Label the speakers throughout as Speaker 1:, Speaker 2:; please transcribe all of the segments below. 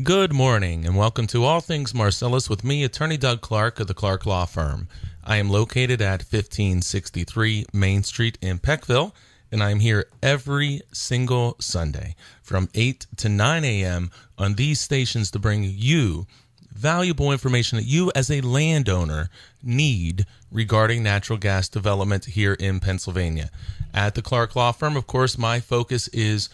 Speaker 1: Good morning, and welcome to All Things Marcellus with me, Attorney Doug Clark of the Clark Law Firm. I am located at 1563 Main Street in Peckville, and I'm here every single Sunday from 8 to 9 a.m. on these stations to bring you valuable information that you as a landowner need regarding natural gas development here in Pennsylvania. At the Clark Law Firm, of course, my focus is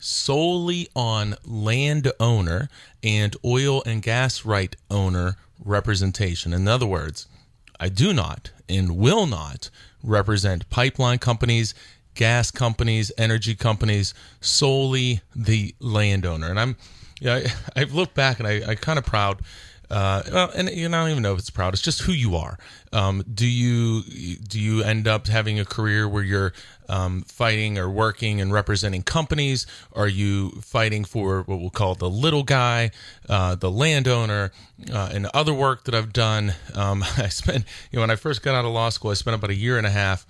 Speaker 1: solely on landowner and oil and gas right owner representation. In other words, I do not and will not represent pipeline companies, gas companies, energy companies, solely the landowner. And I've looked back and I'm kind of proud. And I don't even know if it's proud. It's just who you are. Do you end up having a career where you're fighting or working and representing companies? Are you fighting for what we'll call the little guy, the landowner, and other work that I've done? I spent, when I first got out of law school, I spent about a year and a half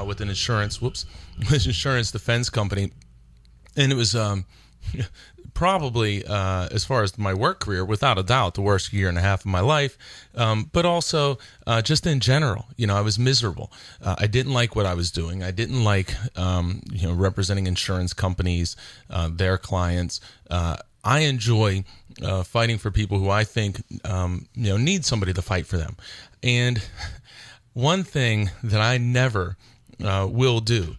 Speaker 1: with an insurance defense company, and it was probably, as far as my work career, without a doubt, the worst year and a half of my life, but also just in general. I was miserable. I didn't like what I was doing. I didn't like, representing insurance companies, their clients. I enjoy fighting for people who I think, need somebody to fight for them. And one thing that I never will do,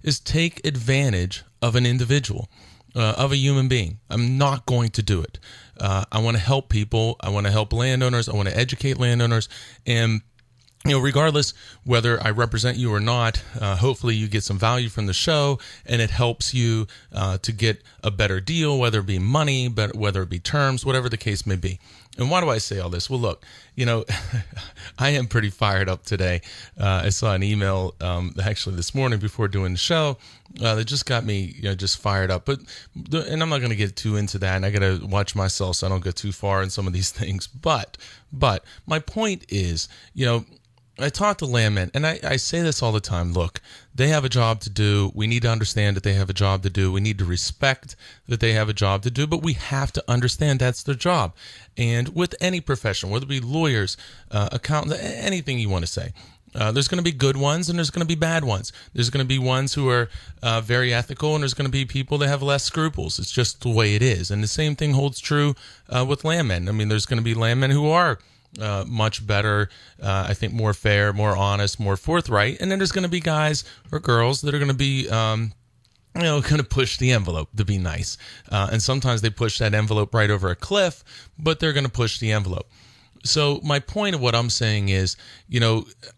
Speaker 1: is take advantage of an individual. Of a human being. I'm not going to do it. I want to help people. I want to help landowners. I want to educate landowners. And, regardless whether I represent you or not, hopefully you get some value from the show and it helps you to get a better deal, whether it be money, but whether it be terms, whatever the case may be. And why do I say all this? Well, look, I am pretty fired up today. I saw an email actually this morning before doing the show that just got me just fired up. And I'm not going to get too into that, and I got to watch myself so I don't get too far in some of these things. But my point is, I talk to landmen, and I say this all the time. Look, they have a job to do. We need to understand that they have a job to do. We need to respect that they have a job to do, but we have to understand that's their job. And with any profession, whether it be lawyers, accountants, anything you want to say, there's going to be good ones and there's going to be bad ones. There's going to be ones who are very ethical, and there's going to be people that have less scruples. It's just the way it is. And the same thing holds true with landmen. I mean, there's going to be landmen who are much better, I think more fair, more honest, more forthright. And then there's going to be guys or girls that are going to be, going to push the envelope to be nice. And sometimes they push that envelope right over a cliff, but they're going to push the envelope. So my point of what I'm saying is,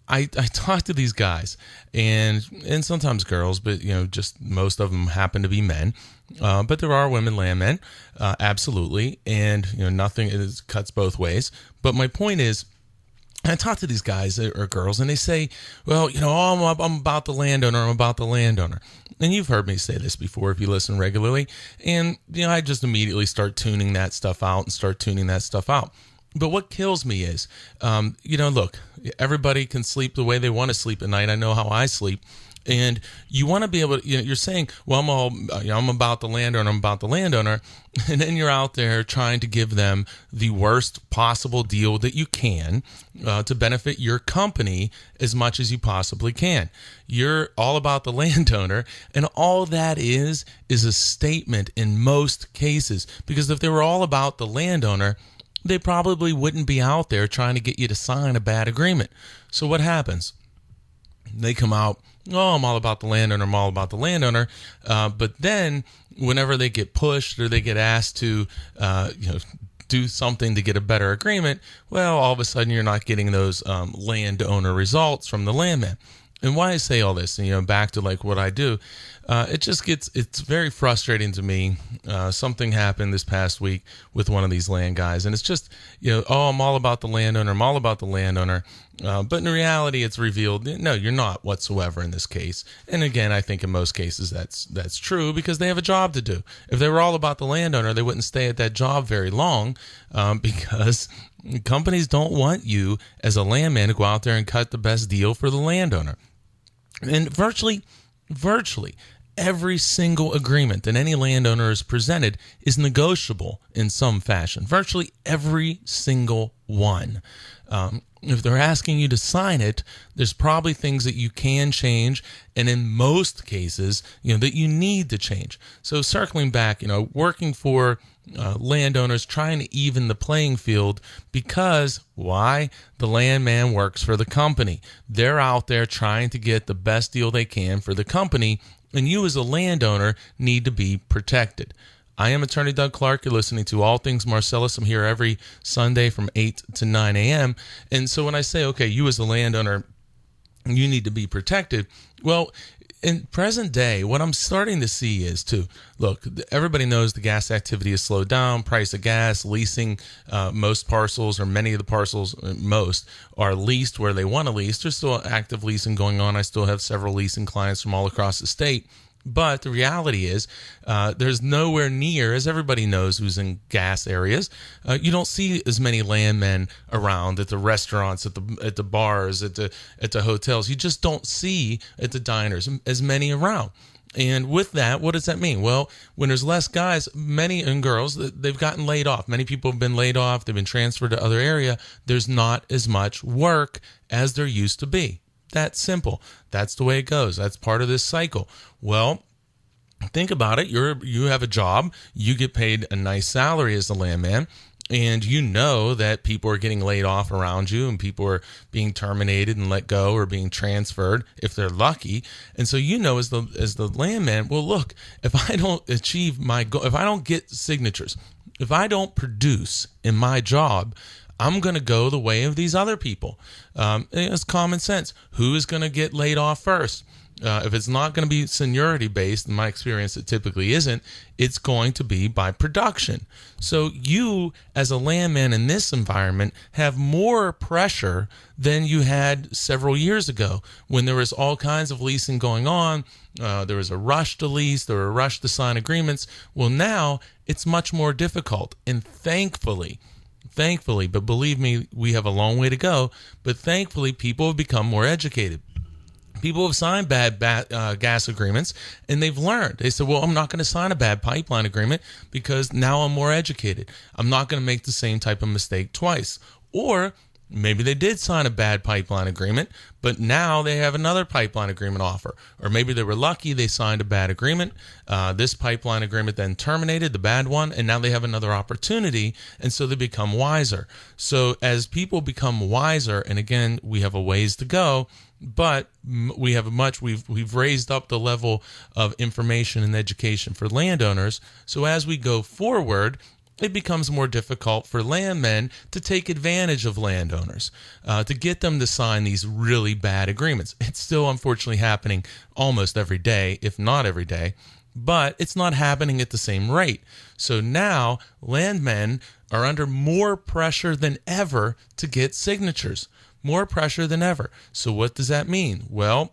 Speaker 1: I talk to these guys and sometimes girls, but, just most of them happen to be men. But there are women landmen, absolutely. And, nothing cuts both ways. But my point is, I talk to these guys or girls and they say, well, I'm about the landowner. I'm about the landowner. And you've heard me say this before if you listen regularly. And, I just immediately start tuning that stuff out. But what kills me is, look, everybody can sleep the way they want to sleep at night. I know how I sleep. And you want to be able to, you're saying, well, I'm about the landowner, and then you're out there trying to give them the worst possible deal that you can to benefit your company as much as you possibly can. You're all about the landowner, and all that is a statement in most cases, because if they were all about the landowner, they probably wouldn't be out there trying to get you to sign a bad agreement. So what happens? They come out, I'm all about the landowner. But then whenever they get pushed or they get asked to, do something to get a better agreement, well, all of a sudden you're not getting those landowner results from the landman. And why I say all this, and, back to like what I do, it's very frustrating to me. Something happened this past week with one of these land guys, and it's just, I'm all about the landowner. But in reality, it's revealed, no, you're not whatsoever in this case. And again, I think in most cases that's true because they have a job to do. If they were all about the landowner, they wouldn't stay at that job very long because companies don't want you as a landman to go out there and cut the best deal for the landowner. And virtually every single agreement that any landowner is presented is negotiable in some fashion. Virtually every single one. If they're asking you to sign it, there's probably things that you can change, and in most cases, that you need to change. So circling back, working for landowners, trying to even the playing field, because why? The landman works for the company. They're out there trying to get the best deal they can for the company, and you as a landowner need to be protected. I am Attorney Doug Clark. You're listening to All Things Marcellus. I'm here every Sunday from 8 to 9 a.m. And so when I say, okay, you as a landowner, you need to be protected, well, in present day, what I'm starting to see is look, everybody knows the gas activity has slowed down, price of gas, leasing, most parcels or many of the parcels, most are leased where they want to lease. There's still active leasing going on. I still have several leasing clients from all across the state. But the reality is there's nowhere near, as everybody knows who's in gas areas, you don't see as many landmen around at the restaurants, at the bars, at the hotels. You just don't see at the diners as many around. And with that, what does that mean? Well, when there's less guys, many and girls, they've gotten laid off. Many people have been laid off. They've been transferred to other area. There's not as much work as there used to be. That's simple. That's the way it goes. That's part of this cycle. Well, think about it. You have a job. You get paid a nice salary as a landman, and you know that people are getting laid off around you, and people are being terminated and let go or being transferred if they're lucky. And so as the landman, well, look, if I don't achieve my goal, if I don't get signatures, if I don't produce in my job, I'm going to go the way of these other people. It's common sense. Who is going to get laid off first? If it's not going to be seniority based, in my experience, it typically isn't. It's going to be by production. So you, as a landman in this environment, have more pressure than you had several years ago when there was all kinds of leasing going on. There was a rush to lease. There was a rush to sign agreements. Well, now it's much more difficult. And thankfully, but believe me, we have a long way to go, but thankfully people have become more educated. People have signed bad gas agreements, and they've learned. They said, well, I'm not going to sign a bad pipeline agreement because now I'm more educated. I'm not going to make the same type of mistake twice. Or maybe they did sign a bad pipeline agreement, but now they have another pipeline agreement offer. Or maybe they were lucky, they signed a bad agreement. This pipeline agreement then terminated, the bad one, and now they have another opportunity, and so they become wiser. So as people become wiser, and again, we have a ways to go, but we've raised up the level of information and education for landowners. So as we go forward, it becomes more difficult for landmen to take advantage of landowners, to get them to sign these really bad agreements. It's still unfortunately happening almost every day, if not every day, but it's not happening at the same rate. So now landmen are under more pressure than ever to get signatures. More pressure than ever. So what does that mean? Well,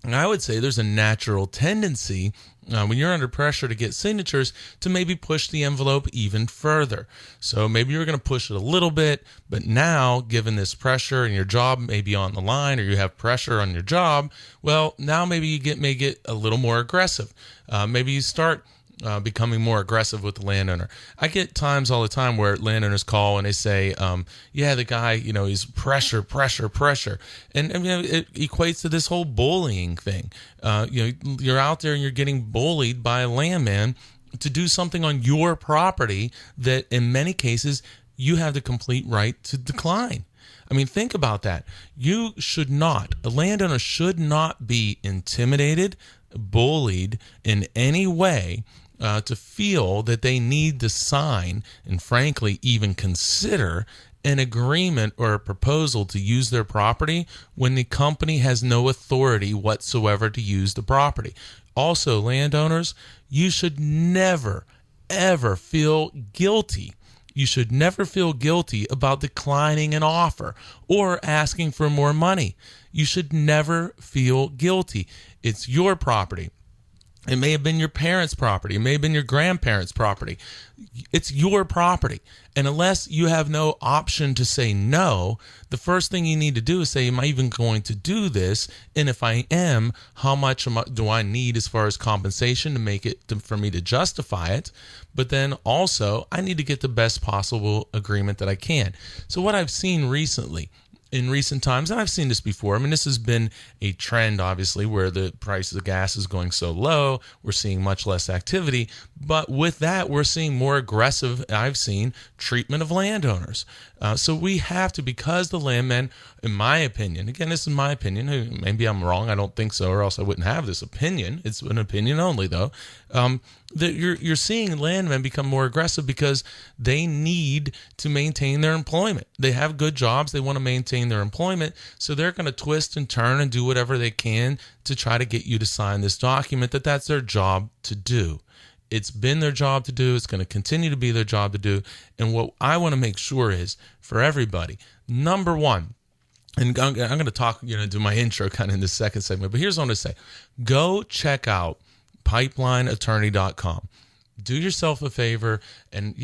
Speaker 1: I would say there's a natural tendency when you're under pressure to get signatures to maybe push the envelope even further. So maybe you're going to push it a little bit, but now given this pressure and your job may be on the line, or you have pressure on your job, well, now maybe you may get a little more aggressive. Maybe you start becoming more aggressive with the landowner. I get times all the time where landowners call and they say, the guy, he's pressure. And it equates to this whole bullying thing. You're out there and you're getting bullied by a landman to do something on your property that in many cases you have the complete right to decline. I mean, think about that. A landowner should not be intimidated, bullied in any way to feel that they need to sign and frankly even consider an agreement or a proposal to use their property when the company has no authority whatsoever to use the property. Also, landowners, you should never, ever feel guilty. You should never feel guilty about declining an offer or asking for more money. You should never feel guilty. It's your property. It may have been your parents' property. It may have been your grandparents' property. It's your property. And unless you have no option to say no, the first thing you need to do is say, am I even going to do this? And if I am, how much do I need as far as compensation to make it for me to justify it? But then also, I need to get the best possible agreement that I can. So what I've seen recently, in recent times, and I've seen this before, I mean, this has been a trend, obviously, where the price of the gas is going so low. We're seeing much less activity. But with that, we're seeing more aggressive, I've seen, treatment of landowners. So we have to, because the landmen, in my opinion, again, this is my opinion. Maybe I'm wrong. I don't think so, or else I wouldn't have this opinion. It's an opinion only, though. That you're seeing landmen become more aggressive because they need to maintain their employment. They have good jobs. They want to maintain their employment. So they're going to twist and turn and do whatever they can to try to get you to sign this document that's their job to do. It's been their job to do. It's going to continue to be their job to do. And what I want to make sure is, for everybody, number one, and I'm going to talk, do my intro kind of in the second segment, but here's what I'm going to say. Go check out pipelineattorney.com. Do yourself a favor, and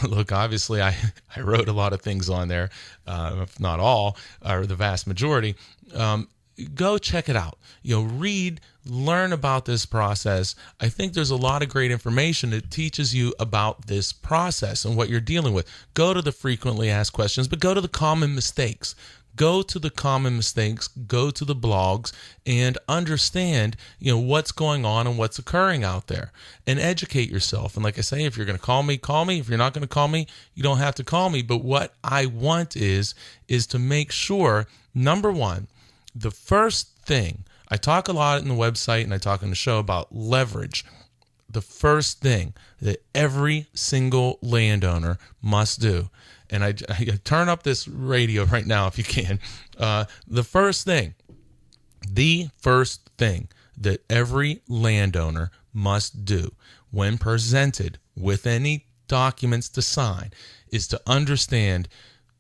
Speaker 1: look, obviously I wrote a lot of things on there, if not all, or the vast majority. Go check it out. Read, learn about this process. I think there's a lot of great information that teaches you about this process and what you're dealing with. Go to the frequently asked questions, but go to the common mistakes. Go to the common mistakes, go to the blogs, and understand, what's going on and what's occurring out there, and educate yourself. And like I say, if you're going to call me, call me. If you're not going to call me, you don't have to call me. But what I want is to make sure, number one, the first thing, I talk a lot in the website and I talk on the show about leverage. The first thing that every single landowner must do, and I turn up this radio right now if you can. The first thing that every landowner must do when presented with any documents to sign is to understand,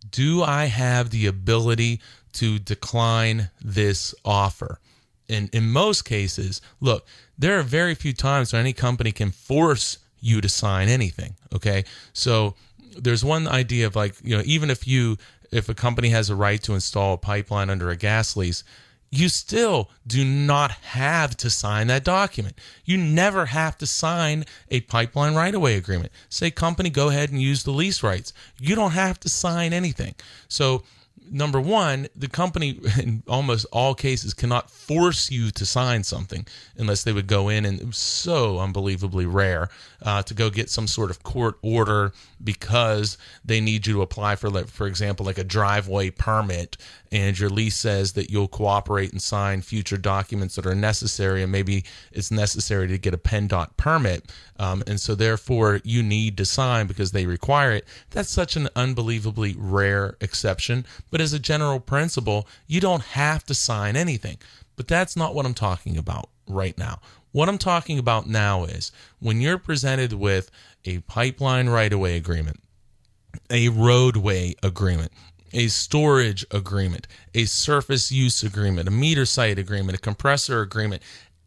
Speaker 1: do I have the ability to decline this offer? And in most cases, look, there are very few times where any company can force you to sign anything, okay? So there's one idea of even if a company has a right to install a pipeline under a gas lease, you still do not have to sign that document. You never have to sign a pipeline right-of-way agreement. Say, company, go ahead and use the lease rights. You don't have to sign anything. So number one, the company in almost all cases cannot force you to sign something unless they would go in, and it was so unbelievably rare to go get some sort of court order because they need you to apply for example, like a driveway permit, and your lease says that you'll cooperate and sign future documents that are necessary, and maybe it's necessary to get a PennDOT permit, and so therefore you need to sign because they require it. That's such an unbelievably rare exception, but as a general principle, you don't have to sign anything. But that's not what I'm talking about right now. What I'm talking about now is when you're presented with a pipeline right-of-way agreement, a roadway agreement, a storage agreement, a surface use agreement, a meter site agreement, a compressor agreement,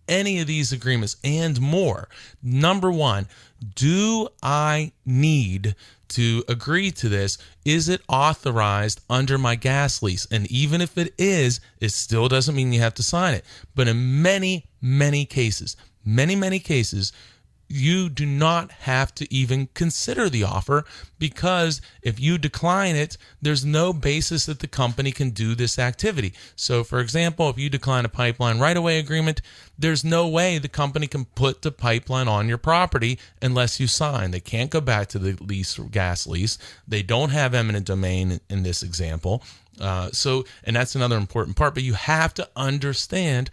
Speaker 1: any of these agreements and more, number one, do I need to agree to this? Is it authorized under my gas lease? And even if it is, it still doesn't mean you have to sign it. But in many cases, you do not have to even consider the offer, because if you decline it, there's no basis that the company can do this activity. So, for example, if you decline a pipeline right-of-way agreement, there's no way the company can put the pipeline on your property unless you sign. They can't go back to the gas lease. They don't have eminent domain in this example. And that's another important part. But you have to understand,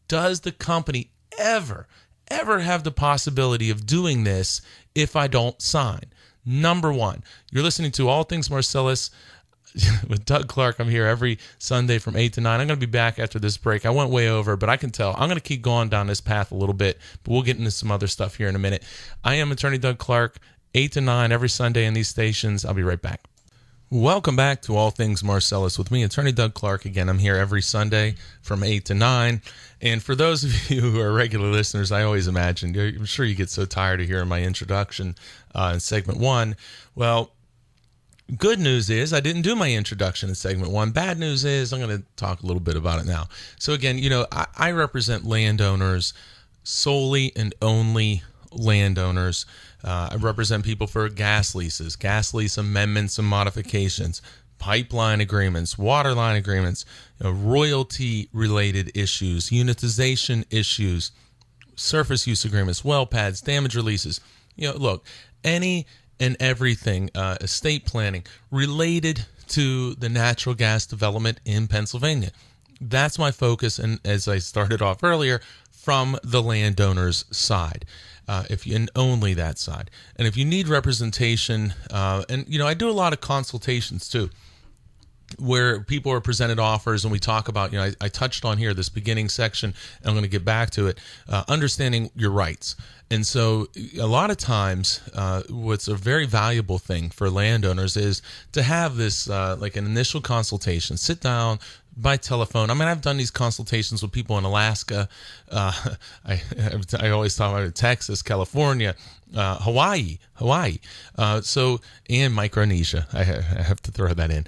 Speaker 1: does the company ever have the possibility of doing this if I don't sign? Number one, you're listening to All Things Marcellus with Doug Clark. I'm here every Sunday from 8 to 9. I'm going to be back after this break. I went way over, but I can tell I'm going to keep going down this path a little bit, but we'll get into some other stuff here in a minute. I am attorney Doug Clark, 8 to 9 every Sunday in these stations. I'll be right back. Welcome back to All Things Marcellus with me, Attorney Doug Clark. Again, I'm here every Sunday from 8 to 9. And for those of you who are regular listeners, I always imagine, I'm sure you get so tired of hearing my introduction in segment 1. Well, good news is I didn't do my introduction in segment 1. Bad news is I'm going to talk a little bit about it now. So again, I represent landowners, solely and only landowners. I represent people for gas leases, gas lease amendments and modifications, pipeline agreements, water line agreements, royalty-related issues, unitization issues, surface use agreements, well pads, damage releases. Look, any and everything, estate planning related to the natural gas development in Pennsylvania. That's my focus, and as I started off earlier, from the landowner's side. And only that side. And if you need representation, I do a lot of consultations too, where people are presented offers and we talk about, I touched on here this beginning section, and I'm going to get back to it, understanding your rights. And so a lot of times, what's a very valuable thing for landowners is to have this, like an initial consultation, sit down by telephone. I mean, I've done these consultations with people in Alaska. I always talk about Texas, California, Hawaii. And Micronesia. I have to throw that in.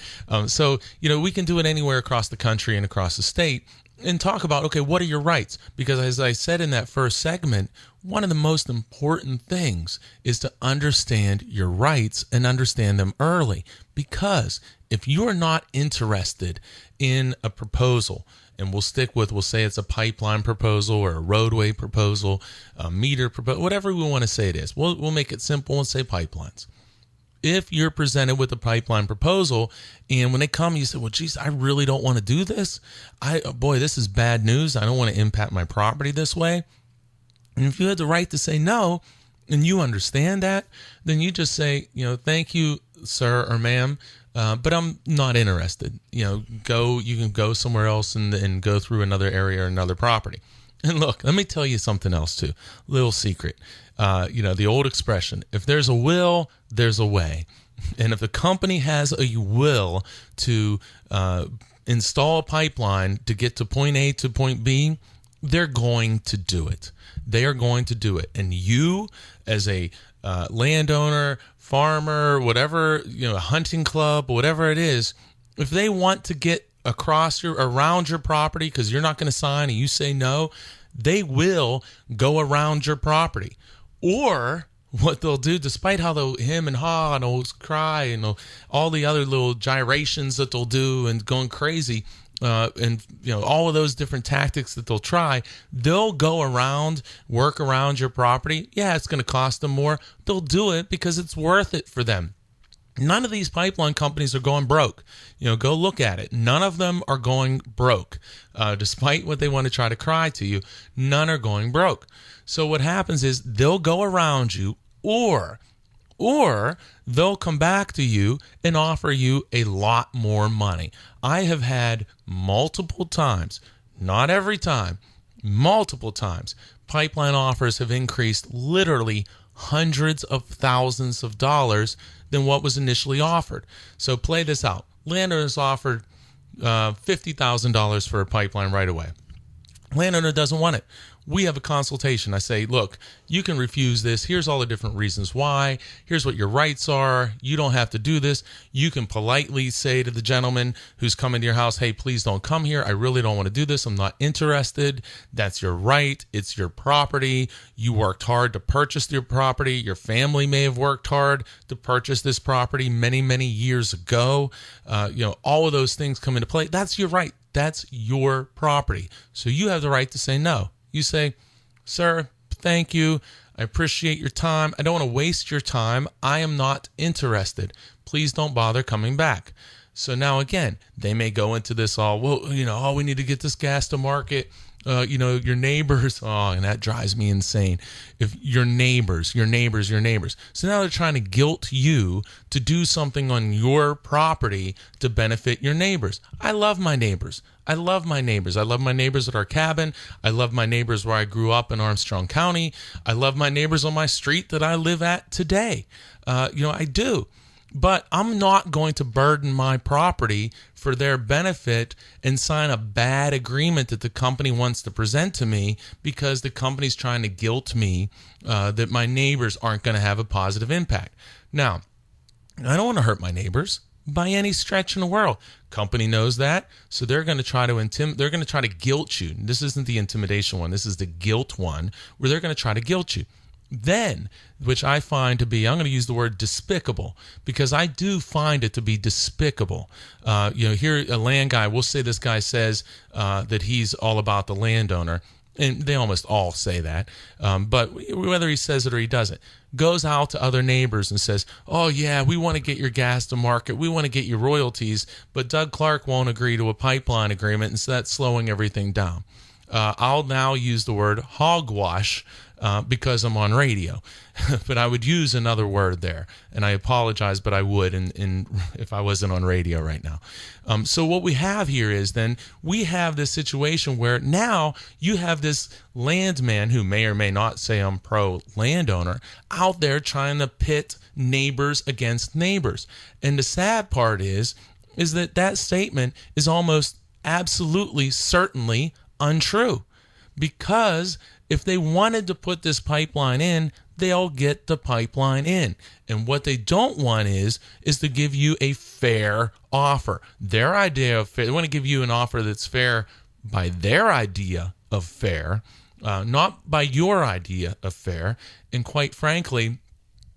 Speaker 1: We can do it anywhere across the country and across the state and talk about, okay, what are your rights? Because as I said in that first segment, one of the most important things is to understand your rights and understand them early. Because if you are not interested in a proposal, and we'll say it's a pipeline proposal or a roadway proposal, a meter proposal, whatever we want to say it is, we'll make it simple and say pipelines. If you're presented with a pipeline proposal and when they come, you say, well, geez, I really don't want to do this. This is bad news. I don't want to impact my property this way. And if you had the right to say no, and you understand that, then you just say, thank you, sir or ma'am, but I'm not interested. You can go somewhere else and go through another area or another property. And look, let me tell you something else too. Little secret. The old expression, if there's a will, there's a way. And if the company has a will to install a pipeline to get to point A to point B, they're going to do it. They are going to do it. And you, as a landowner, farmer, whatever, hunting club, whatever it is, if they want to get around your property because you're not going to sign and you say no, they will go around your property. Or what they'll do, despite how they'll hem and haw and they'll cry and all the other little gyrations that they'll do and going crazy, all of those different tactics that they'll try, they'll go around, work around your property. Yeah, it's going to cost them more. They'll do it because it's worth it for them. None of these pipeline companies are going broke. Go look at it. None of them are going broke. Despite what they want to try to cry to you, none are going broke. So what happens is they'll go around you or they'll come back to you and offer you a lot more money. I have had multiple times, not every time, multiple times, pipeline offers have increased literally hundreds of thousands of dollars than what was initially offered. So play this out. Landowners offered $50,000 for a pipeline right away. Landowner doesn't want it. We have a consultation. I say, look, you can refuse this. Here's all the different reasons why. Here's what your rights are. You don't have to do this. You can politely say to the gentleman who's coming to your house, hey, please don't come here. I really don't want to do this. I'm not interested. That's your right. It's your property. You worked hard to purchase your property. Your family may have worked hard to purchase this property many, many years ago. All of those things come into play. That's your right. That's your property. So you have the right to say no. You say, sir, thank you. I appreciate your time. I don't want to waste your time. I am not interested. Please don't bother coming back. So now again, they may go into this we need to get this gas to market. Your neighbors, and that drives me insane. If your neighbors. So now they're trying to guilt you to do something on your property to benefit your neighbors. I love my neighbors. I love my neighbors at our cabin. I love my neighbors where I grew up in Armstrong County. I love my neighbors on my street that I live at today. I do. but I'm not going to burden my property for their benefit and sign a bad agreement that the company wants to present to me because the company's trying to guilt me that my neighbors aren't going to have a positive impact. Now, I don't want to hurt my neighbors by any stretch in the world. Company knows that, so they're going to try to they're going to try to guilt you. This isn't the intimidation one. This is the guilt one, where they're going to try to guilt you. Then, which I find to be, I'm going to use the word despicable, because I do find it to be despicable. Here a land guy, we'll say this guy says that he's all about the landowner, and they almost all say that, but whether he says it or he doesn't, goes out to other neighbors and says, oh yeah, we want to get your gas to market, we want to get your royalties, but Doug Clark won't agree to a pipeline agreement, and so that's slowing everything down. I'll now use the word hogwash because I'm on radio, but I would use another word there, and I apologize, but I would if I wasn't on radio right now. So what we have here is then we have this situation where now you have this landman who may or may not say I'm pro landowner out there trying to pit neighbors against neighbors. And the sad part is that statement is almost absolutely certainly untrue, because if they wanted to put this pipeline in, they'll get the pipeline in. And what they don't want is to give you a fair offer. Their idea of fair, they want to give you an offer that's fair by their idea of fair, not by your idea of fair, and quite frankly,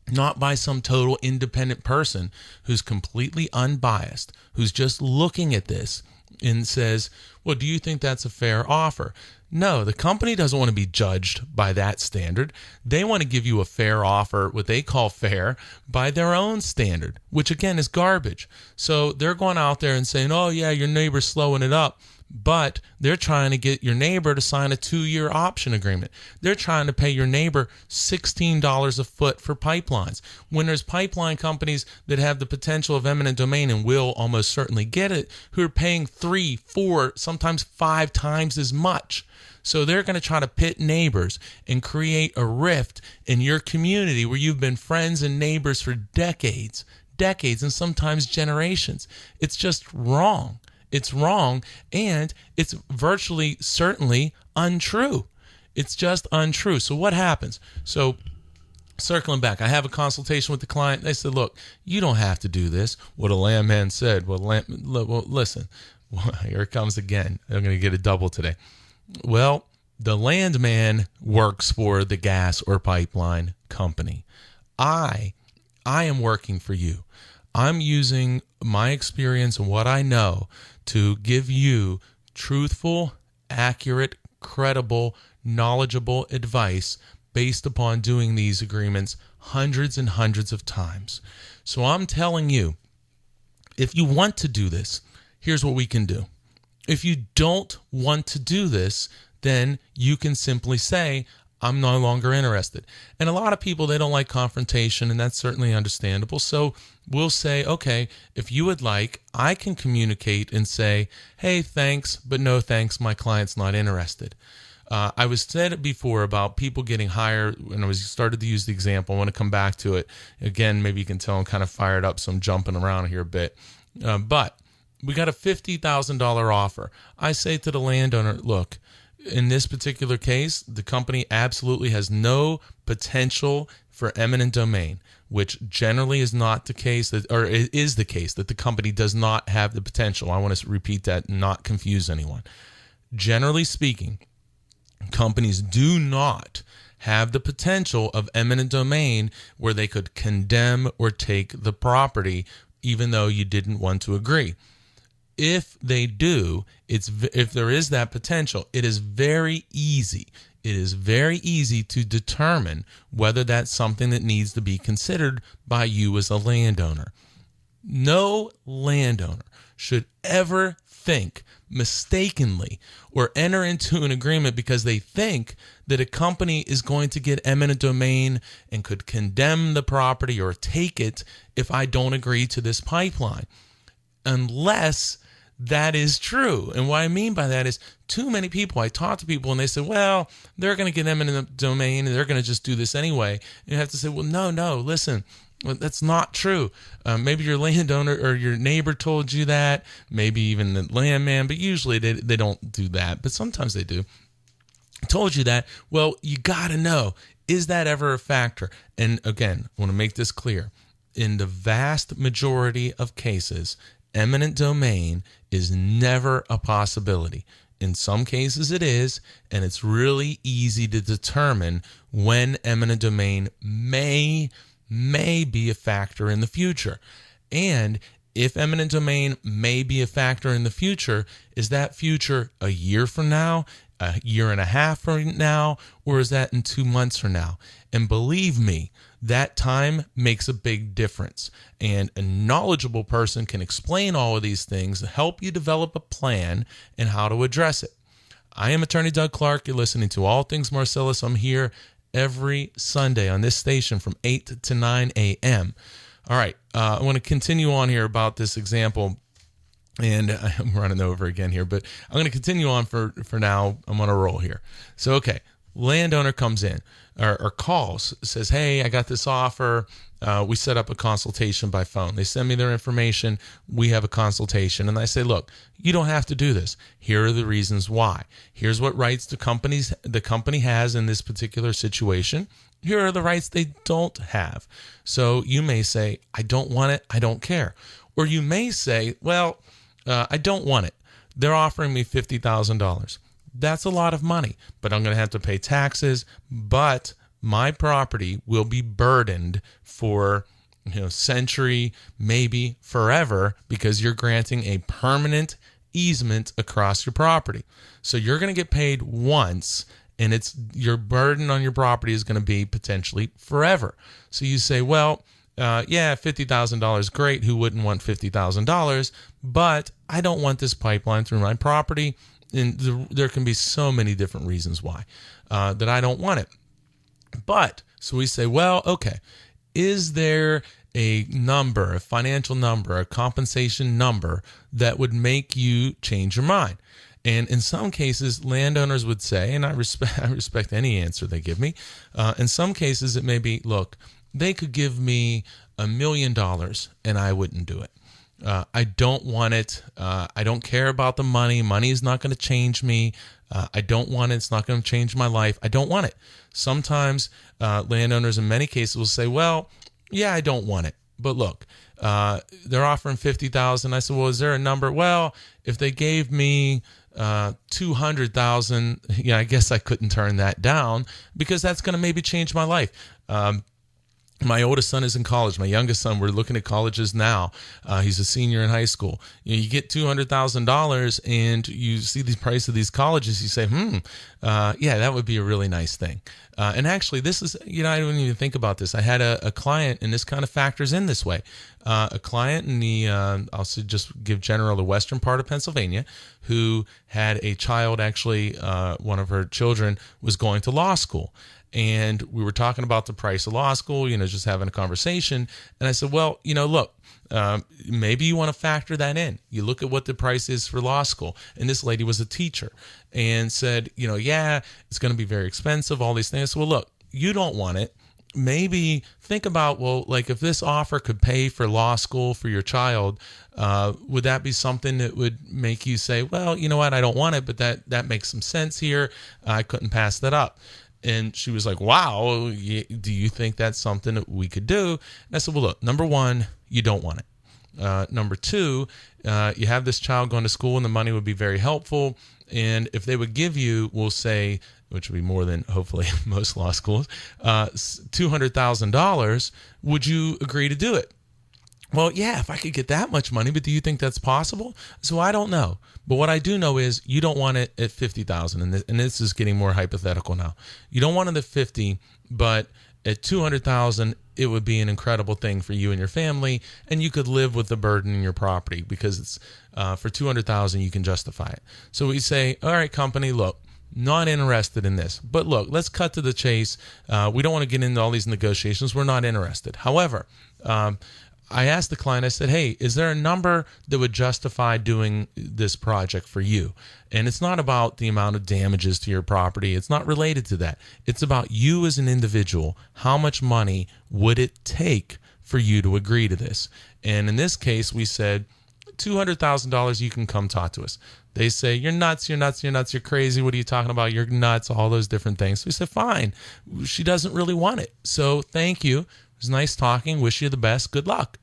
Speaker 1: not by some total independent person who's completely unbiased, who's just looking at this and says, well, do you think that's a fair offer? No, the company doesn't want to be judged by that standard. They want to give you a fair offer, what they call fair, by their own standard, which again is garbage. So they're going out there and saying, oh yeah, your neighbor's slowing it up. But they're trying to get your neighbor to sign a 2-year option agreement. They're trying to pay your neighbor $16 a foot for pipelines. When there's pipeline companies that have the potential of eminent domain and will almost certainly get it, who are paying 3, 4, sometimes 5 times as much. So they're going to try to pit neighbors and create a rift in your community where you've been friends and neighbors for decades, and sometimes generations. It's just wrong. It's wrong, and it's virtually certainly untrue. It's just untrue. So what happens? So circling back, I have a consultation with the client. They said, look, you don't have to do this. What a landman said. Well, listen, here it comes again. I'm going to get a double today. Well, the landman works for the gas or pipeline company. I am working for you. I'm using my experience and what I know to give you truthful, accurate, credible, knowledgeable advice based upon doing these agreements hundreds and hundreds of times. So I'm telling you, if you want to do this, here's what we can do. If you don't want to do this, then you can simply say, I'm no longer interested. And a lot of people, they don't like confrontation, and that's certainly understandable. So we'll say, okay, if you would like, I can communicate and say, hey, thanks, but no thanks, my client's not interested. I was said it before about people getting hired, and I started to use the example. I want to come back to it. Again, maybe you can tell I'm kind of fired up, so I'm jumping around here a bit. But we got a $50,000 offer. I say to the landowner, look, in this particular case, the company absolutely has no potential for eminent domain, which generally is not the case, or it is the case that the company does not have the potential. I want to repeat that and not confuse anyone. Generally speaking, companies do not have the potential of eminent domain where they could condemn or take the property even though you didn't want to agree. If they do, if there is that potential, it is very easy. It is very easy to determine whether that's something that needs to be considered by you as a landowner. No landowner should ever think mistakenly or enter into an agreement because they think that a company is going to get eminent domain and could condemn the property or take it if I don't agree to this pipeline. Unless that is true. And what I mean by that is too many people, I talk to people and they say, well, they're going to get eminent domain and they're going to just do this anyway. And you have to say, well, no, listen, Well, that's not true. Maybe your landowner or your neighbor told you that, maybe even the landman, but usually they don't do that, but sometimes they do. Told you that. Well, you got to know, is that ever a factor? And again, I want to make this clear. In the vast majority of cases, eminent domain is never a possibility. In some cases it is, and it's really easy to determine when eminent domain may be a factor in the future. And if eminent domain may be a factor in the future, is that future a year from now, a year and a half from now, or is that in 2 months from now? And believe me, that time makes a big difference. And a knowledgeable person can explain all of these things, help you develop a plan and how to address it. I am Attorney Doug Clark. You're listening to All Things Marcellus. I'm here every Sunday on this station from 8 to 9 a.m. All right, I want to continue on here about this example. And I'm running over again here, but I'm going to continue on for now. I'm on a roll here. So, okay, landowner comes in or calls, says, hey, I got this offer. We set up a consultation by phone. They send me their information. We have a consultation. And I say, look, you don't have to do this. Here are the reasons why. Here's what rights the company has in this particular situation. Here are the rights they don't have. So you may say, I don't want it. I don't care. Or you may say, well, I don't want it. They're offering me $50,000. That's a lot of money, but I'm going to have to pay taxes, but my property will be burdened for century, maybe forever, because you're granting a permanent easement across your property. So you're going to get paid once, and it's your burden on your property is going to be potentially forever. So you say, well, yeah, $50,000, great. Who wouldn't want $50,000? But I don't want this pipeline through my property. And there can be so many different reasons why that I don't want it. But so we say, well, okay, is there a number, a financial number, a compensation number that would make you change your mind? And in some cases, landowners would say, and I respect any answer they give me. In some cases, it may be, look, they could give me $1 million and I wouldn't do it. I don't want it. I don't care about the money. Money is not going to change me. I don't want it. It's not going to change my life. I don't want it. Sometimes landowners in many cases will say, well, yeah, I don't want it. But look, they're offering $50,000. I said, well, is there a number? Well, if they gave me $200,000, yeah, I guess I couldn't turn that down because that's going to maybe change my life. My oldest son is in college. My youngest son, we're looking at colleges now. He's a senior in high school. You get $200,000 and you see the price of these colleges. You say, yeah, that would be a really nice thing. And actually, this is, I didn't even think about this. I had a client, and this kind of factors in this way. A client in the, I'll just give general, the western part of Pennsylvania, who had a child, actually, one of her children was going to law school. And we were talking about the price of law school, just having a conversation. And I said, well, look, maybe you want to factor that in. You look at what the price is for law school. And this lady was a teacher and said, yeah, it's going to be very expensive, all these things. Well, look, you don't want it. Maybe think about, well, like if this offer could pay for law school for your child, would that be something that would make you say, well, you know what, I don't want it, but that makes some sense here. I couldn't pass that up. And she was like, wow, do you think that's something that we could do? And I said, well, look, number one, you don't want it. Number two, you have this child going to school and the money would be very helpful. And if they would give you, we'll say, which would be more than hopefully most law schools, $200,000, would you agree to do it? Well, yeah, if I could get that much money, but do you think that's possible? So I don't know. But what I do know is you don't want it at $50,000, and this is getting more hypothetical now. You don't want it at $50,000, but at $200,000, it would be an incredible thing for you and your family, and you could live with the burden in your property because it's for $200,000 you can justify it. So we say, all right, company, look, not interested in this. But look, let's cut to the chase. We don't want to get into all these negotiations. We're not interested. However, I asked the client, I said, hey, is there a number that would justify doing this project for you? And it's not about the amount of damages to your property. It's not related to that. It's about you as an individual. How much money would it take for you to agree to this. And in this case, we said, $200,000, you can come talk to us. They say, you're nuts, you're crazy. What are you talking about? You're nuts, all those different things. So we said, fine. She doesn't really want it. So thank you. It was nice talking. Wish you the best. Good luck.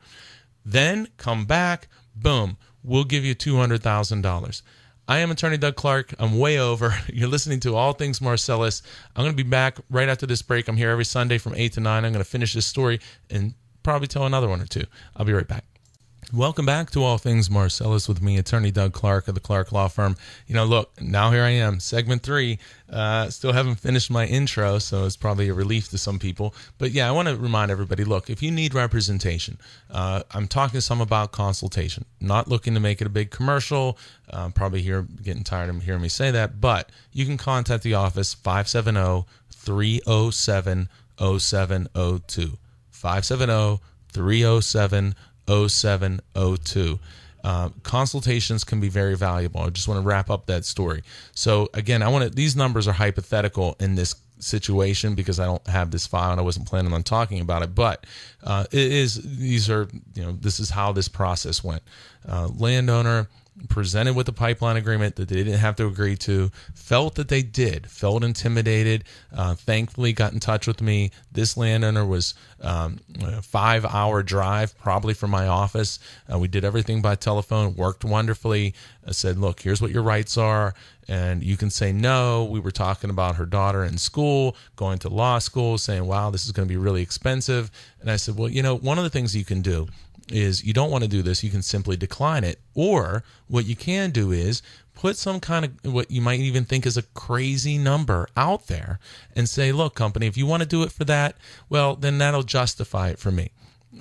Speaker 1: Then come back. Boom. We'll give you $200,000. I am attorney Doug Clark. I'm way over. You're listening to All Things Marcellus. I'm going to be back right after this break. I'm here every Sunday from 8 to 9. I'm going to finish this story and probably tell another one or two. I'll be right back. Welcome back to All Things Marcellus with me, attorney Doug Clark of the Clark Law Firm. Look, now here I am, segment 3. Still haven't finished my intro, so it's probably a relief to some people. But yeah, I want to remind everybody, look, if you need representation, I'm talking some about consultation. Not looking to make it a big commercial. Probably getting tired of hearing me say that. But you can contact the office, 570-307-0702. 570-307-0702. 0702. Consultations can be very valuable. I just want to wrap up that story. So again, these numbers are hypothetical in this situation because I don't have this file and I wasn't planning on talking about it, but this is how this process went. Landowner presented with a pipeline agreement that they didn't have to agree to, felt that they did, felt intimidated, thankfully got in touch with me. This landowner was a 5-hour drive probably from my office. We did everything by telephone, worked wonderfully. I said, look, here's what your rights are, and you can say no. We were talking about her daughter in school, going to law school, saying, wow, this is going to be really expensive. And I said, well, one of the things you can do is you don't want to do this, you can simply decline it. Or what you can do is put some kind of what you might even think is a crazy number out there and say, look, company, if you want to do it for that, well, then that'll justify it for me.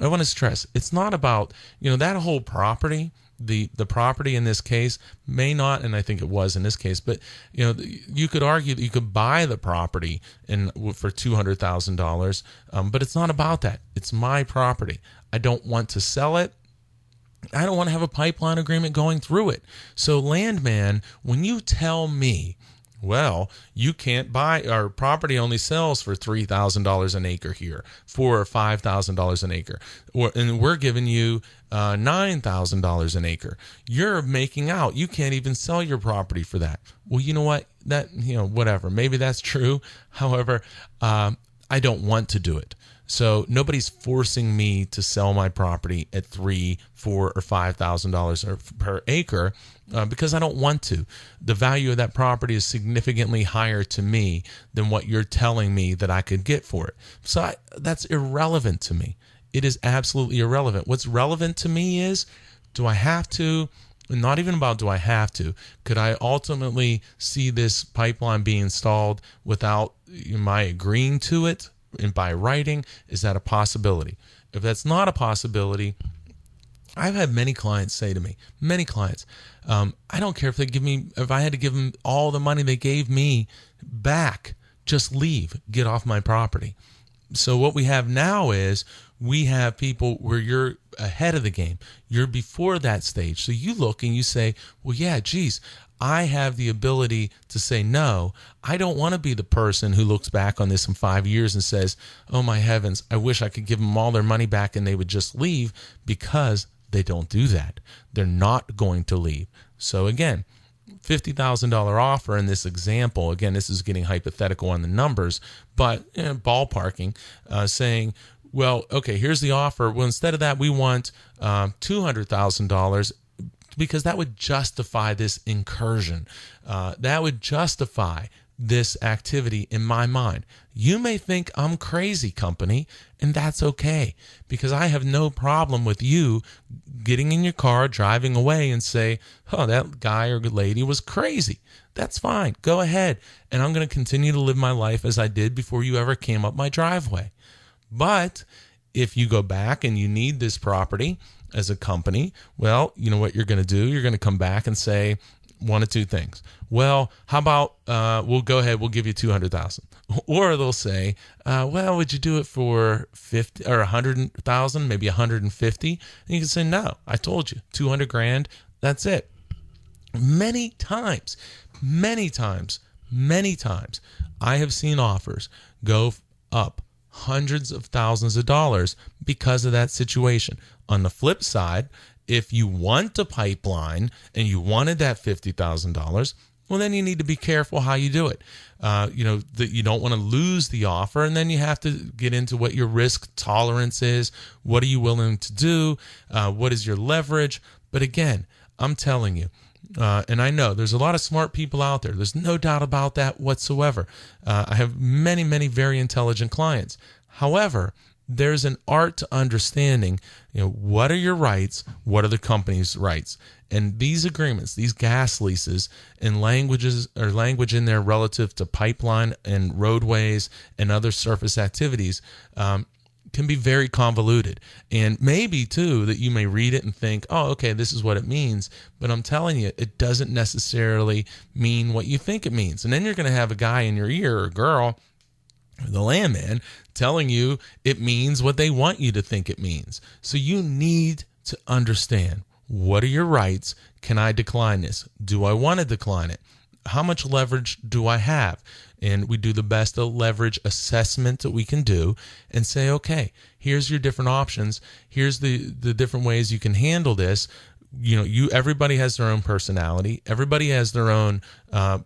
Speaker 1: I want to stress, it's not about, that whole property, the property in this case may not, and I think it was in this case, but you could argue that you could buy the property for $200,000, but it's not about that. It's my property. I don't want to sell it. I don't want to have a pipeline agreement going through it. So landman, when you tell me, well, you can't buy, our property only sells for $3,000 an acre here, $4,000 or $5,000 an acre, and we're giving you $9,000 an acre. You're making out. You can't even sell your property for that. Well, you know what? Whatever. Maybe that's true. However, I don't want to do it. So nobody's forcing me to sell my property at $3,000, $4,000, or $5,000 per acre because I don't want to. The value of that property is significantly higher to me than what you're telling me that I could get for it. So that's irrelevant to me. It is absolutely irrelevant. What's relevant to me is, do I have to? Not even about do I have to. Could I ultimately see this pipeline be installed without my agreeing to it? And by writing, is that a possibility? If that's not a possibility, I've had many clients say to me, I don't care if I had to give them all the money they gave me back, just leave, get off my property. So what we have now is we have people where you're ahead of the game. You're before that stage. So you look and you say, well, yeah, geez, I have the ability to say no. I don't want to be the person who looks back on this in 5 years and says, oh my heavens, I wish I could give them all their money back and they would just leave, because they don't do that. They're not going to leave. So again, $50,000 offer in this example, again, this is getting hypothetical on the numbers, but ballparking, saying, well, okay, here's the offer. Well, instead of that, we want $200,000, because that would justify this incursion. That would justify this activity in my mind. You may think I'm crazy, company, and that's okay, because I have no problem with you getting in your car, driving away, and say, oh, that guy or lady was crazy. That's fine. Go ahead. And I'm going to continue to live my life as I did before you ever came up my driveway. But if you go back and you need this property as a company, well, you know what you're going to do? You're going to come back and say one of two things. Well, how about we'll go ahead, we'll give you $200,000. Or they'll say, well, would you do it for 50 or 100,000, maybe 150? And you can say, no, I told you, 200 grand, that's it. Many times, I have seen offers go up hundreds of thousands of dollars because of that situation. On the flip side, if you want a pipeline and you wanted that $50,000, well, then you need to be careful how you do it. That you don't want to lose the offer, and then you have to get into what your risk tolerance is. What are you willing to do? What is your leverage? But again, I'm telling you, and I know there's a lot of smart people out there. There's no doubt about that whatsoever. I have many, many very intelligent clients. However, there's an art to understanding, what are your rights? What are the company's rights? And these agreements, these gas leases and language in there relative to pipeline and roadways and other surface activities can be very convoluted. And maybe, too, that you may read it and think, oh, okay, this is what it means. But I'm telling you, it doesn't necessarily mean what you think it means. And then you're going to have a guy in your ear or girl, the landman, telling you it means what they want you to think it means. So you need to understand, what are your rights? Can I decline this? Do I want to decline it? How much leverage do I have? And we do the best of leverage assessment that we can do and say, okay, here's your different options. Here's the different ways you can handle this. Everybody has their own personality. Everybody has their own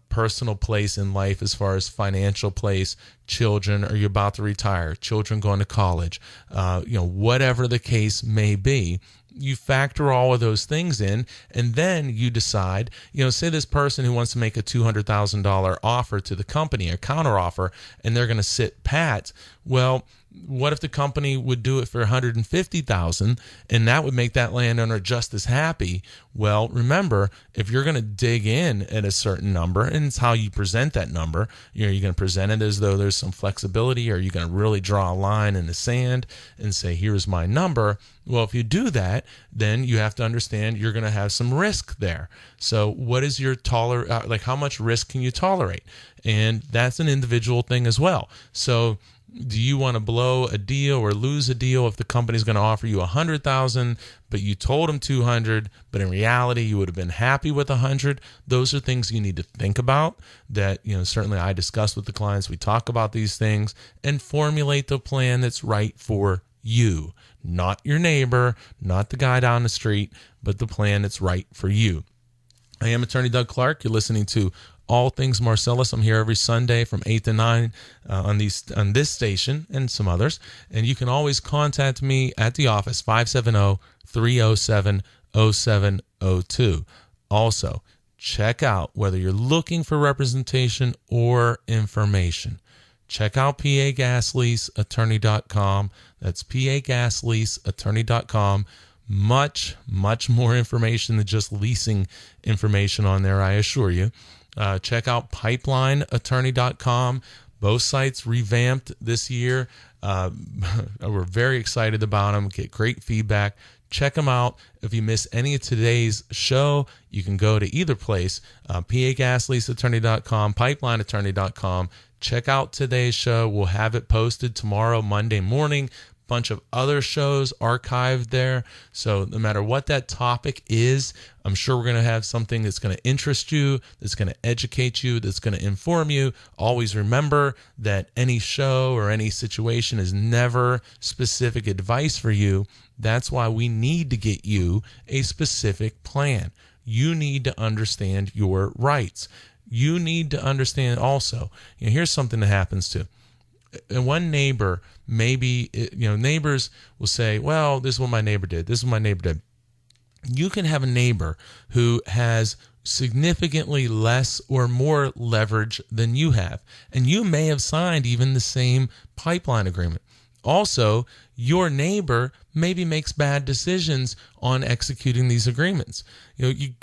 Speaker 1: personal place in life as far as financial place. Children, are you about to retire? Children going to college? Whatever the case may be, you factor all of those things in, and then you decide, say this person who wants to make a $200,000 offer to the company, a counter offer, and they're going to sit pat. Well, what if the company would do it for $150,000, and that would make that landowner just as happy? Well, remember, if you're going to dig in at a certain number, and it's how you present that number, you're going to present it as though there's some flexibility, or you're going to really draw a line in the sand and say, here's my number. Well, if you do that, then you have to understand you're going to have some risk there. So what is your how much risk can you tolerate? And that's an individual thing as well. So do you want to blow a deal or lose a deal if the company's going to offer you $100,000, but you told them $200,000, but in reality you would have been happy with $100,000? Those are things you need to think about. That certainly I discuss with the clients. We talk about these things and formulate the plan that's right for you, not your neighbor, not the guy down the street, but the plan that's right for you. I am Attorney Doug Clark. You're listening to All Things Marcellus. I'm here every Sunday from 8 to 9 on this station and some others. And you can always contact me at the office, 570-307-0702. Also, check out whether you're looking for representation or information. Check out pagasleaseattorney.com. That's pagasleaseattorney.com. Much, much more information than just leasing information on there, I assure you. Check out pipelineattorney.com. Both sites revamped this year. We're very excited about them. Get great feedback. Check them out. If you miss any of today's show, you can go to either place, pagasleaseattorney.com, pipelineattorney.com. Check out today's show. We'll have it posted tomorrow, Monday morning. Bunch of other shows archived there. So no matter what that topic is, I'm sure we're going to have something that's going to interest you, that's going to educate you, that's going to inform you. Always remember that any show or any situation is never specific advice for you. That's why we need to get you a specific plan. You need to understand your rights. You need to understand also, here's something that happens too. And one neighbor, neighbors will say, well, this is what my neighbor did. This is what my neighbor did. You can have a neighbor who has significantly less or more leverage than you have. And you may have signed even the same pipeline agreement. Also, your neighbor maybe makes bad decisions on executing these agreements. You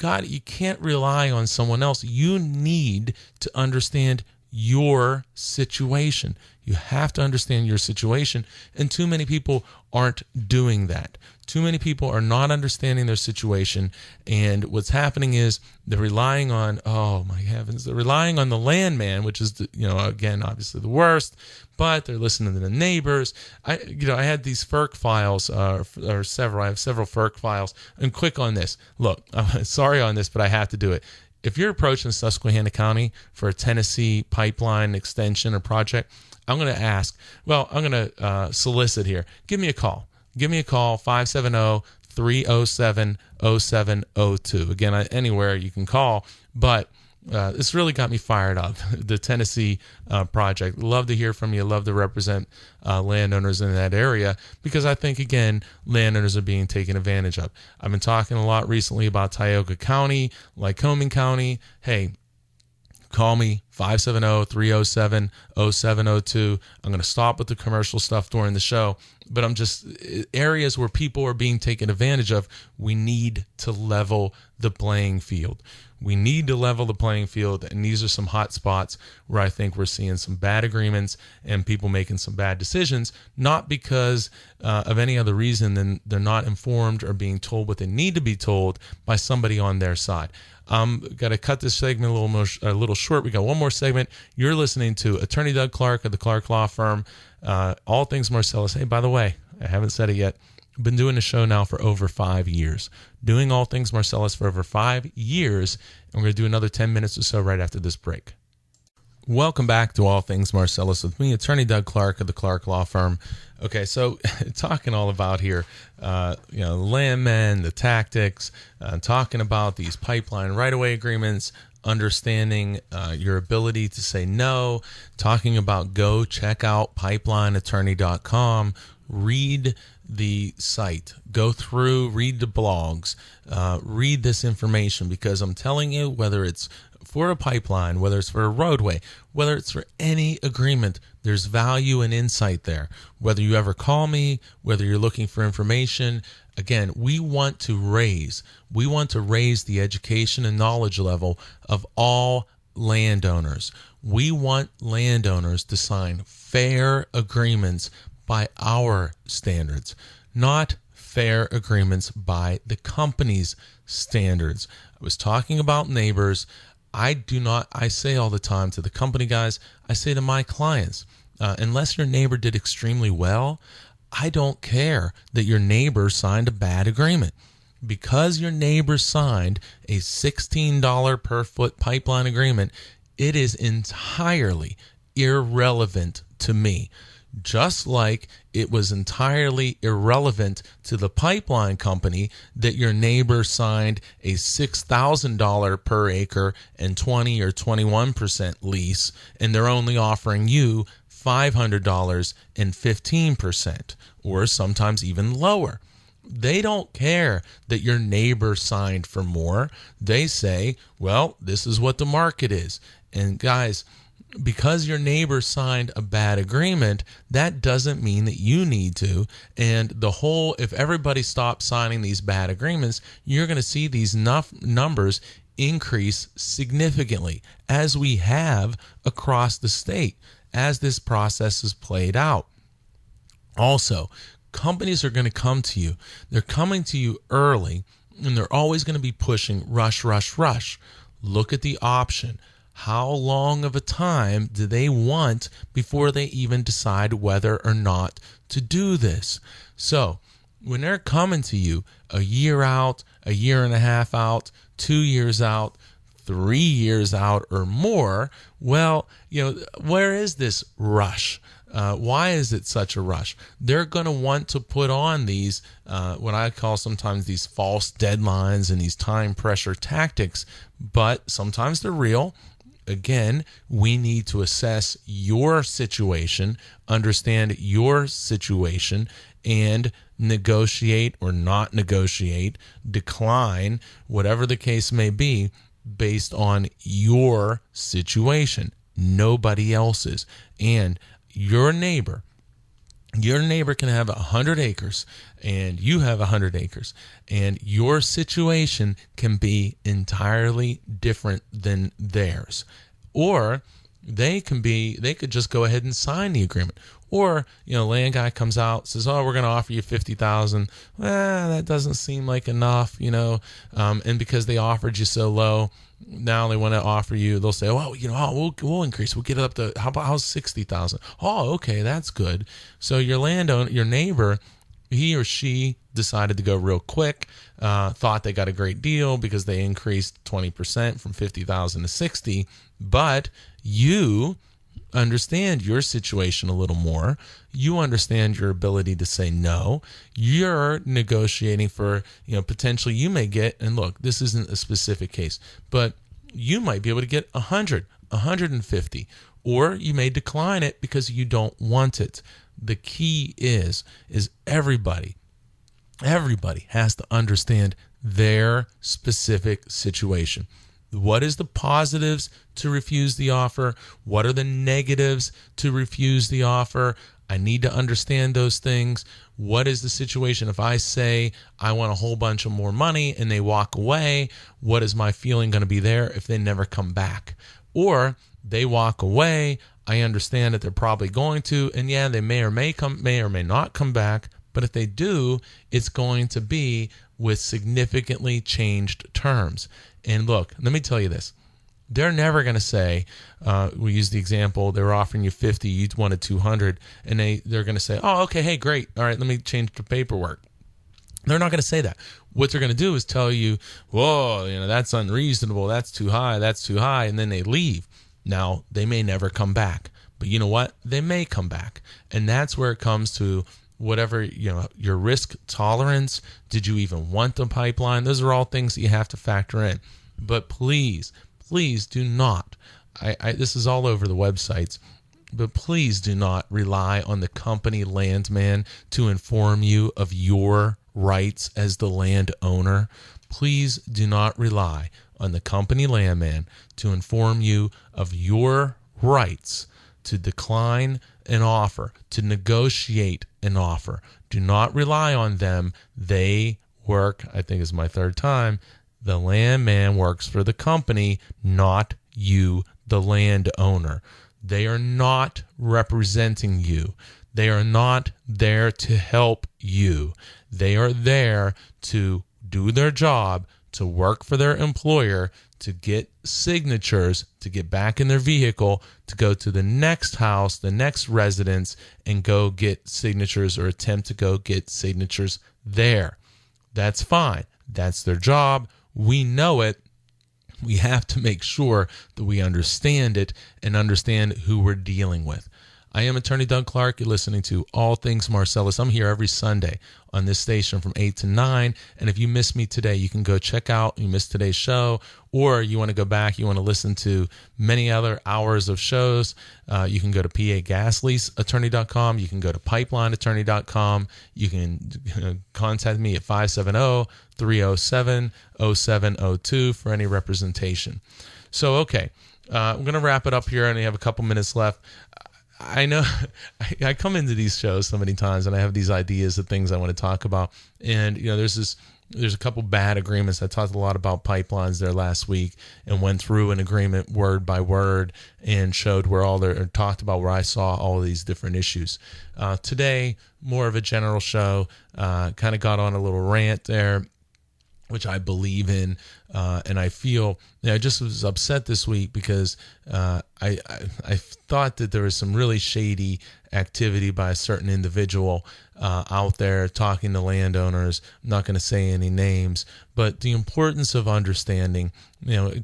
Speaker 1: can't rely on someone else. You need to understand your situation. You have to understand your situation, and too many people aren't doing that. Too many people are not understanding their situation, and what's happening is they're relying on, oh my heavens, they're relying on the landman, which is, again, obviously the worst, but they're listening to the neighbors. I had these FERC files, I have several FERC files, and quick on this. Look, I'm sorry on this, but I have to do it. If you're approaching Susquehanna County for a Tennessee pipeline extension or project, I'm going to ask, I'm going to solicit here. Give me a call. Give me a call, 570-307-0702. Again, anywhere you can call, but this really got me fired up, the Tennessee project. Love to hear from you. Love to represent landowners in that area because I think, again, landowners are being taken advantage of. I've been talking a lot recently about Tioga County, Lycoming County. Hey, call me, 570-307-0702. I'm going to stop with the commercial stuff during the show, but I'm just areas where people are being taken advantage of. We need to level the playing field. We need to level the playing field, and these are some hot spots where I think we're seeing some bad agreements and people making some bad decisions, not because of any other reason than they're not informed or being told what they need to be told by somebody on their side. Got to cut this segment a little short. We got one more segment. You're listening to Attorney Doug Clark of the Clark Law Firm, All Things Marcellus. Hey, by the way, I haven't said it yet. I've been doing the show now for over 5 years. Doing All Things Marcellus for over 5 years. And we're going to do another 10 minutes or so right after this break. Welcome back to All Things Marcellus with me, Attorney Doug Clark of the Clark Law Firm. Okay, so talking all about here, landmen, the tactics, talking about these pipeline right-of-way agreements, understanding your ability to say no, talking about go check out pipelineattorney.com, read the site, go through, read the blogs, read this information, because I'm telling you, whether it's for a pipeline, whether it's for a roadway, whether it's for any agreement, there's value and insight there. Whether you ever call me, whether you're looking for information, again, we want to raise the education and knowledge level of all landowners. We want landowners to sign fair agreements by our standards, not fair agreements by the company's standards. I was talking about neighbors. I say all the time to the company guys, I say to my clients, unless your neighbor did extremely well, I don't care that your neighbor signed a bad agreement. Because your neighbor signed a $16 per foot pipeline agreement, it is entirely irrelevant to me. Just like it was entirely irrelevant to the pipeline company that your neighbor signed a $6,000 per acre and 20 or 21% lease, and they're only offering you $500 and 15%, or sometimes even lower. They don't care that your neighbor signed for more. They say, well, this is what the market is. And guys, because your neighbor signed a bad agreement, that doesn't mean that you need to. And if everybody stops signing these bad agreements, you're going to see these numbers increase significantly, as we have across the state, as this process is played out. Also, companies are going to come to you. They're coming to you early, and they're always going to be pushing rush, rush, rush. Look at the option. How long of a time do they want before they even decide whether or not to do this? So when they're coming to you a year out, a year and a half out, 2 years out, 3 years out or more, well, where is this rush? Why is it such a rush? They're going to want to put on these, what I call sometimes these false deadlines and these time pressure tactics, but sometimes they're real. Again, we need to assess your situation, understand your situation, and negotiate or not negotiate, decline, whatever the case may be, based on your situation, nobody else's. And your neighbor can have 100 acres and you have 100 acres, and your situation can be entirely different than theirs. Or they could just go ahead and sign the agreement. Or, land guy comes out, says, oh, we're going to offer you $50,000. That doesn't seem like enough, and because they offered you so low, now they want to offer you, they'll say, well, we'll increase. We'll get it up to, how's $60,000? Oh, okay, that's good. So your neighbor he or she decided to go real quick, thought they got a great deal because they increased 20% from 50,000 to 60, but you understand your situation a little more. You understand your ability to say no. You're negotiating for, potentially you may get, and look, this isn't a specific case, but you might be able to get 100, 150, or you may decline it because you don't want it. The key is everybody has to understand their specific situation. What is the positives to refuse the offer? What are the negatives to refuse the offer? I need to understand those things. What is the situation if I say I want a whole bunch of more money and they walk away? What is my feeling going to be there if they never come back? Or they walk away, I understand that they're probably going to, and yeah, they may or may not come back, but if they do, it's going to be with significantly changed terms. And look, let me tell you this. They're never going to say, we use the example, they're offering you 50, you wanted 200, and they're going to say, oh, okay, hey, great. All right, let me change the paperwork. They're not going to say that. What they're going to do is tell you, whoa, that's unreasonable, that's too high, and then they leave. Now, they may never come back, but you know what? They may come back. And that's where it comes to whatever, your risk tolerance. Did you even want the pipeline? Those are all things that you have to factor in. But please do not, this is all over the websites, but please do not rely on the company landman to inform you of your rights as the landowner. Please do not rely on the company landman to inform you of your rights to decline an offer, to negotiate an offer. Do not rely on them. They work, I think it's my third time, the landman works for the company, not you, the landowner. They are not representing you. They are not there to help you. They are there to do their job, to work for their employer, to get signatures, to get back in their vehicle, to go to the next house, the next residence, and go get signatures or attempt to go get signatures there. That's fine. That's their job. We know it. We have to make sure that we understand it and understand who we're dealing with. I am Attorney Doug Clark. You're listening to All Things Marcellus. I'm here every Sunday on this station from 8 to 9. And if you missed me today, you can go check out, you missed today's show, or you want to go back, you want to listen to many other hours of shows, you can go to pagasleaseattorney.com. You can go to pipelineattorney.com. You can contact me at 570-307-0702 for any representation. So, okay, I'm going to wrap it up here. I only have a couple minutes left. I know I come into these shows so many times and I have these ideas of things I want to talk about. And, there's a couple bad agreements. I talked a lot about pipelines there last week and went through an agreement word by word and showed talked about where I saw all of these different issues. Today, more of a general show, kind of got on a little rant there, which I believe in, and I feel, I just was upset this week because I thought that there was some really shady activity by a certain individual out there talking to landowners. I'm not going to say any names, but the importance of understanding,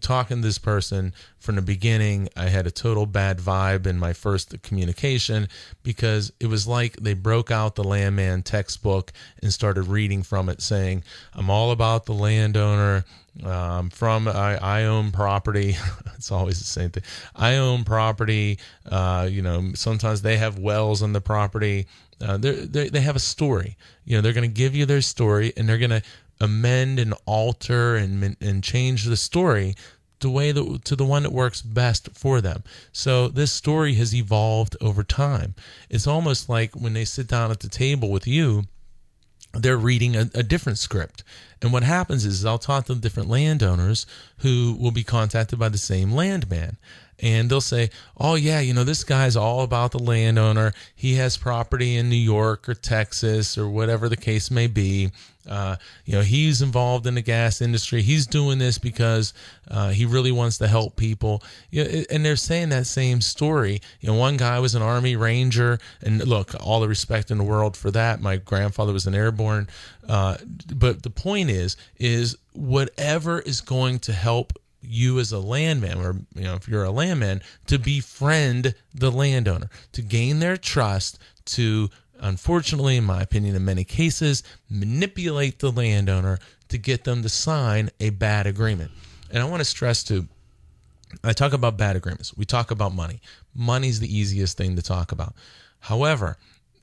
Speaker 1: talking to this person from the beginning, I had a total bad vibe in my first communication because it was like they broke out the landman textbook and started reading from it saying, I'm all about the landowner. I own property. It's always the same thing. I own property. Sometimes they have wells on the property. They have a story. They're going to give you their story and they're going to amend and alter and change the story to the one that works best for them. So this story has evolved over time. It's almost like when they sit down at the table with you, they're reading a different script. And what happens is I'll talk to different landowners who will be contacted by the same landman. And they'll say, oh, yeah, this guy's all about the landowner. He has property in New York or Texas or whatever the case may be. He's involved in the gas industry. He's doing this because he really wants to help people. And they're saying that same story. One guy was an Army Ranger, and look, all the respect in the world for that. My grandfather was an airborne. But the point is whatever is going to help you as a landman, or if you're a landman, to befriend the landowner, to gain their trust, to, unfortunately, in my opinion, in many cases, manipulate the landowner to get them to sign a bad agreement. And I want to stress too, I talk about bad agreements. We talk about money. Money's the easiest thing to talk about. However,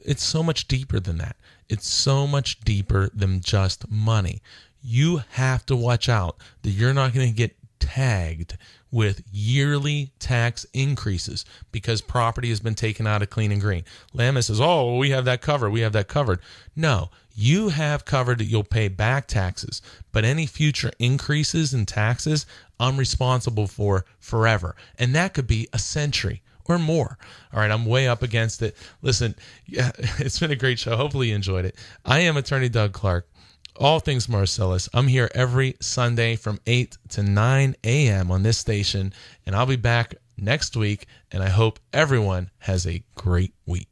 Speaker 1: it's so much deeper than that. It's so much deeper than just money. You have to watch out that you're not going to get tagged with yearly tax increases because property has been taken out of clean and green. Landman says, oh, we have that covered. We have that covered. No, you have covered that you'll pay back taxes, but any future increases in taxes, I'm responsible for forever. And that could be a century or more. All right, I'm way up against it. Listen, it's been a great show. Hopefully you enjoyed it. I am Attorney Doug Clark. All Things Marcellus. I'm here every Sunday from 8 to 9 a.m. on this station, and I'll be back next week, and I hope everyone has a great week.